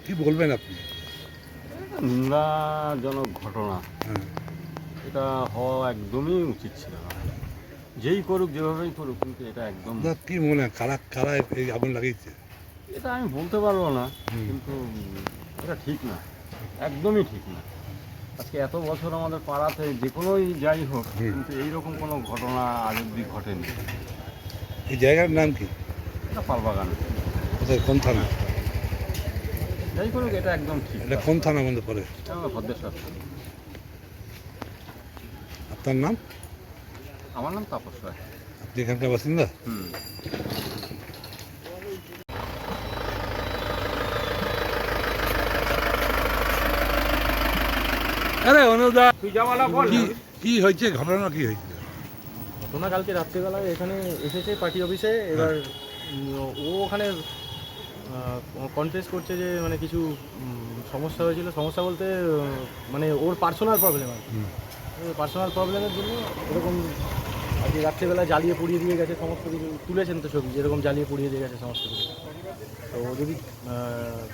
কি বলবেন আপনি? নিন্দাজনক ঘটনা, এটা হওয়া একদমই উচিত ছিল না। যেই করুক, যেভাবেই করুক, কিন্তু এটা একদম কি মনে হয় কারা কারা এই আগুন লাগিয়েছে? এটা আমি বলতে পারবো না, কিন্তু এটা ঠিক না, একদমই ঠিক না। আজকে এত বছর আমাদের পাড়াতে যে কোনোই যাই হোক, কিন্তু এইরকম কোনো ঘটনা আজ অব্দি ঘটেনি। এই জায়গার নাম কি? এটা পালবাগান। কোথায়, কোন থানা? যাই করুক, এটা একদম ঠিক। এটা কোন থানা মধ্যে পড়ে? ভদ্রেশ্বর। আপনার নাম? আমার নাম তাপস রায়। আপনি এখানকার বাসিন্দা? আরে অনুদা, কি হয়েছে, ঘটনা কি হয়েছে? ঘটনা কালকে রাত্রিবেলায় এখানে এসেছে পার্টি অফিসে। এবার ও ওখানে কনফেস করছে যে মানে কিছু সমস্যা হয়েছিল। সমস্যা বলতে মানে ওর পার্সোনাল প্রবলেম আর কি। পার্সোনাল প্রবলেমের জন্য এরকম আর কি রাত্রিবেলা জ্বালিয়ে পুড়িয়ে দিয়ে গেছে সমস্ত কিছু। তুলেছেন তো ছবি, যেরকম জ্বালিয়ে পুড়িয়ে দিয়ে গেছে সমস্ত কিছু। তো যদি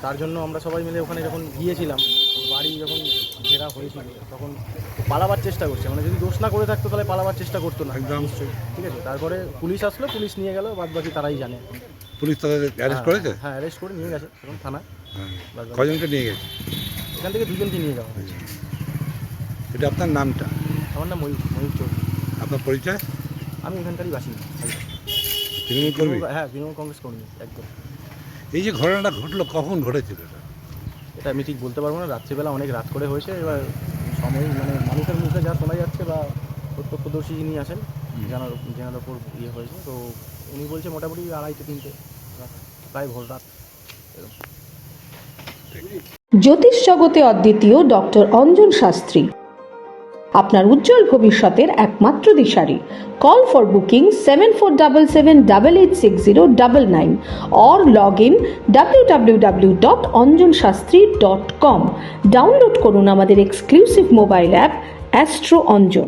তার জন্য আমরা সবাই মিলে ওখানে যখন গিয়েছিলাম, ওর বাড়ি যখন ঘেরা হয়েছিল, তখন পালাবার চেষ্টা করছে। মানে যদি দোষ না করে থাকতো তাহলে পালাবার চেষ্টা করতো না নিশ্চয়ই। ঠিক আছে, তারপরে পুলিশ আসলো, পুলিশ নিয়ে গেল, বাদ বাকি তারাই জানে। পুলিশ তাদের অ্যারেস্ট করেছে? হ্যাঁ, অ্যারেস্ট করে নিয়ে গেছে এখন থানায়। কজনকে নিয়ে গেছে? এখান থেকে দুজনকে নিয়ে যাওয়া হয়েছে। এটা আপনার নামটা? আমার নাম ময়ূর চৌধুরী। আপনার পরিচয়? আমি এখানকারই বাসিন্দা। তৃণমূল কর্মী? হ্যাঁ, তৃণমূল কংগ্রেস কর্মী একদম। এই যে ঘটনাটা ঘটলো, কখন ঘটেছিল এটা আমি ঠিক বলতে পারবো না। রাত্রিবেলা অনেক রাত করে হয়েছে। এবার সময় মানে মানুষের মুখে যা শোনা যাচ্ছে বা প্রত্যক্ষদর্শী যিনি আছেন, যেনার ওপর ইয়ে হয়েছে, তো উনি বলছে মোটামুটি 2:30-3টে, প্রায় ভোর রাত। জ্যোতিষ জগতে অদ্বিতীয় ডক্টর অঞ্জন শাস্ত্রী, আপনার উজ্জ্বল ভবিষ্যতের একমাত্র দিশারি। Call for booking 7477886099 or log in www.anjanshastri.com। Download করুন আমাদের exclusive mobile app astro Anjan.